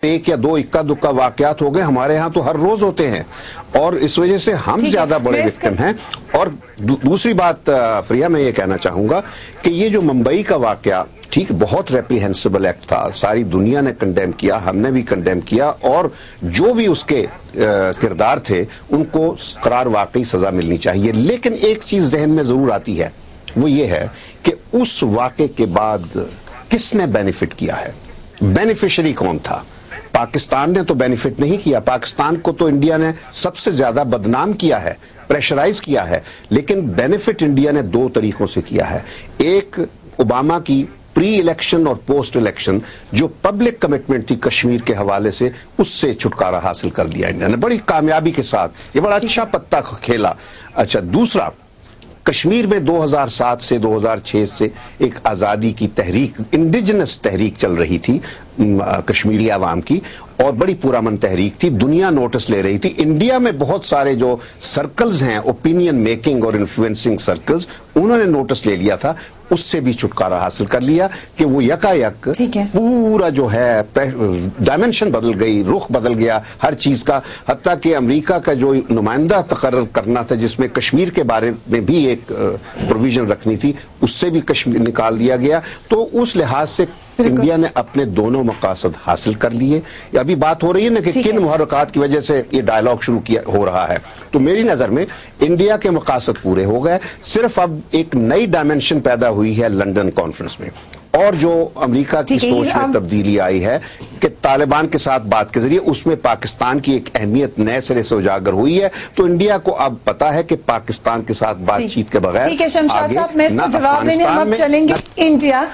ایک یا دو اکا دکا واقعات ہو گئے, ہمارے ہاں تو ہر روز ہوتے ہیں اور اس وجہ سے ہم زیادہ بڑے وکٹم ہیں. اور دوسری بات فریہ میں یہ کہنا چاہوں گا کہ یہ جو ممبئی کا واقعہ ٹھیک بہت ریپریہنسبل ایکٹ تھا, ساری دنیا نے کنڈیم کیا, ہم نے بھی کنڈیم کیا, اور جو بھی اس کے کردار تھے ان کو قرار واقعی سزا ملنی چاہیے. لیکن ایک چیز ذہن میں ضرور آتی ہے, وہ یہ ہے کہ اس واقعے کے بعد کس نے بینیفٹ کیا ہے, بینیفیشری کون تھا. پاکستان نے تو بینیفٹ نہیں کیا, پاکستان کو تو انڈیا نے سب سے زیادہ بدنام کیا ہے, پریشرائز کیا ہے, لیکن بینیفٹ انڈیا نے دو طریقوں سے کیا ہے. ایک اوباما کی پری الیکشن اور پوسٹ الیکشن جو پبلک کمٹمنٹ تھی کشمیر کے حوالے سے, اس سے چھٹکارا حاصل کر لیا انڈیا نے بڑی کامیابی کے ساتھ, یہ بڑا اچھا پتہ کھیلا. اچھا, دوسرا کشمیر میں 2007 سے 2006 سے ایک آزادی کی تحریک, انڈیجنس تحریک چل رہی تھی کشمیری عوام کی, اور بڑی پرامن تحریک تھی, دنیا نوٹس لے رہی تھی. انڈیا میں بہت سارے جو سرکلز ہیں اوپینین میکنگ اور انفلوئنسنگ سرکلز, انہوں نے نوٹس لے لیا تھا, اس سے بھی چھٹکارا حاصل کر لیا کہ وہ یکا یک پورا جو ہے ڈائمنشن بدل گئی, رخ بدل گیا ہر چیز کا. حتیٰ کہ امریکہ کا جو نمائندہ تقرر کرنا تھا جس میں کشمیر کے بارے میں بھی ایک پروویژن رکھنی تھی, اس سے بھی کشمیر نکال دیا گیا. تو اس لحاظ سے انڈیا نے اپنے دونوں مقاصد حاصل کر لیے. ابھی بات ہو رہی ہے نا کہ کن محرکات کی وجہ سے یہ ڈائیلاگ شروع ہو رہا ہے, تو میری نظر میں انڈیا کے مقاصد پورے ہو گئے. صرف اب ایک نئی ڈائمنشن پیدا ہوئی ہے لندن کانفرنس میں, اور جو امریکہ کی سوچ میں تبدیلی آئی ہے کہ طالبان کے ساتھ بات کے ذریعے اس میں پاکستان کی ایک اہمیت نئے سرے سے اجاگر ہوئی ہے. تو انڈیا کو اب پتا ہے کہ پاکستان کے ساتھ بات چیت کے بغیر آگے نہ افغانستان میں India.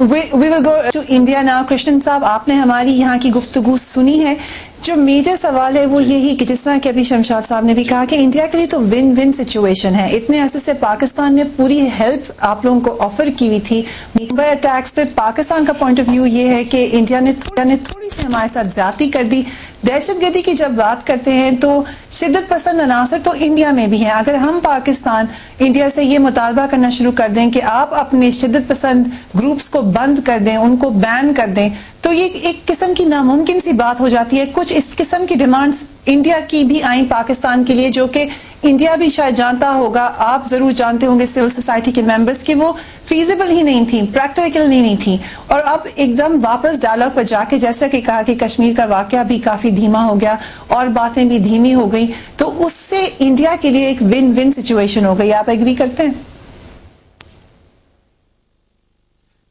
We will go to India now. Krishnan صاحب, آپ نے ہماری یہاں کی گفتگو سنی ہے. جو میجر سوال ہے وہ یہی کہ جس طرح کہ ابھی شمشاد صاحب نے بھی کہا کہ انڈیا کے لیے تو ون ون سچویشن ہے. اتنے عرصے سے پاکستان نے پوری ہیلپ آپ لوگوں کو آفر کی ہوئی تھی. ممبئی اٹیکس پہ پاکستان کا پوائنٹ آف ویو یہ ہے کہ انڈیا نے تھوڑی سی ہمارے ساتھ زیادتی کر دی. دہشت گردی کی جب بات کرتے ہیں تو شدت پسند عناصر تو انڈیا میں بھی ہیں. اگر ہم پاکستان انڈیا سے یہ مطالبہ کرنا شروع کر دیں کہ آپ اپنے شدت پسند گروپس کو بند کر دیں, ان کو بین کر دیں, تو یہ ایک قسم کی ناممکن سی بات ہو جاتی ہے. کچھ اس قسم کی ڈیمانڈز انڈیا کی بھی آئیں پاکستان کے لیے, جو کہ انڈیا بھی شاید جانتا ہوگا, آپ ضرور جانتے ہوں گے سول سوسائٹی کے ممبرز, کہ وہ فیزیبل ہی نہیں تھیں, پریکٹیکل نہیں تھیں. اور اب ایک دم واپس ڈائلاگ پر جا کے جیسا کہ کہا کہ کشمیر کا واقعہ بھی کافی دھیما ہو گیا اور باتیں بھی دھیمی ہو گئی, تو اس سے انڈیا کے لیے ایک ون ون سچویشن ہو گئی. آپ ایگری کرتے ہیں؟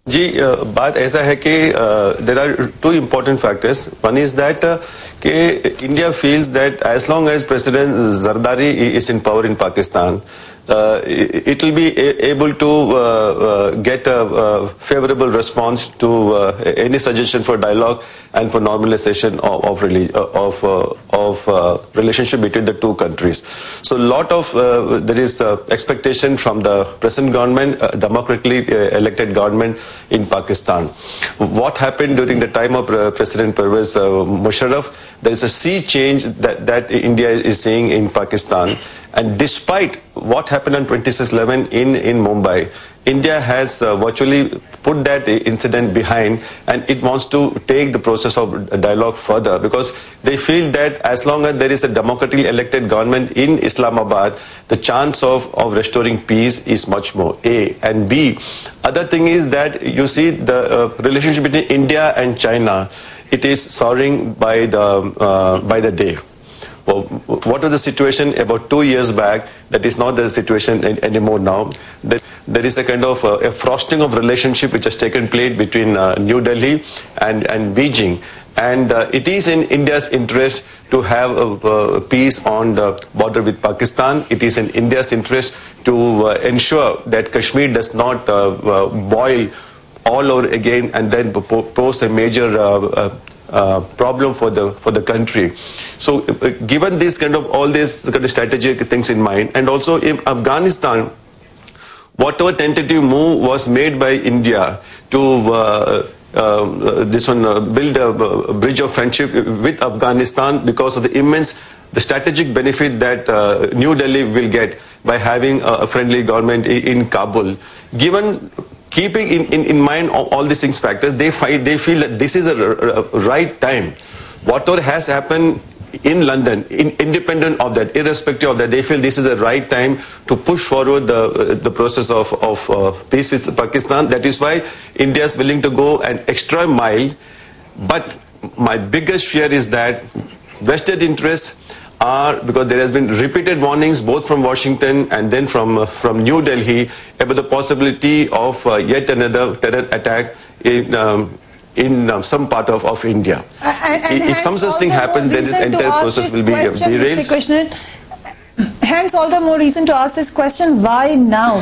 جی, بات ایسا ہے کہ there are two important factors. One is that کہ India feels that as long as president Zardari is in power in Pakistan, it will be able to get a favorable response to any suggestion for dialogue and for normalization of relationship between the two countries. So lot of there is expectation from the present government, democratically elected government in Pakistan. What happened during the time of President Pervez Musharraf? There is a sea change that India is seeing in Pakistan. And despite what happened on 26/11 in Mumbai, India has virtually put that incident behind, and it wants to take the process of dialogue further, because they feel that as long as there is a democratically elected government in Islamabad, the chance of restoring peace is much more. A. And B, other thing is that you see the relationship between India and China, it is soaring by the day. Well, what was the situation about 2 years back? That is not the situation anymore now. There is a kind of a frosting of relationship which has taken place between New Delhi and Beijing. And it is in India's interest to have peace on the border with Pakistan. It is in India's interest to ensure that Kashmir does not boil all over again and then pose a major problem for the country. So given this kind of all these kind of strategic things in mind, and also in Afghanistan, whatever tentative move was made by India to build a bridge of friendship with Afghanistan, because of the strategic benefit that New Delhi will get by having a friendly government in Kabul. Given keeping in mind all these things factors, they feel that this is a right time. Whatever has happened in London, independent of that, irrespective of that, they feel this is the right time to push forward the process of peace with Pakistan. That is why India is willing to go an extra mile. But my biggest fear is that vested interests are, because there has been repeated warnings both from Washington and then from New Delhi about the possibility of yet another terror attack in some part of India. If some such thing happens, then this entire process will be derailed. Hence all the more reason to ask this question, why now?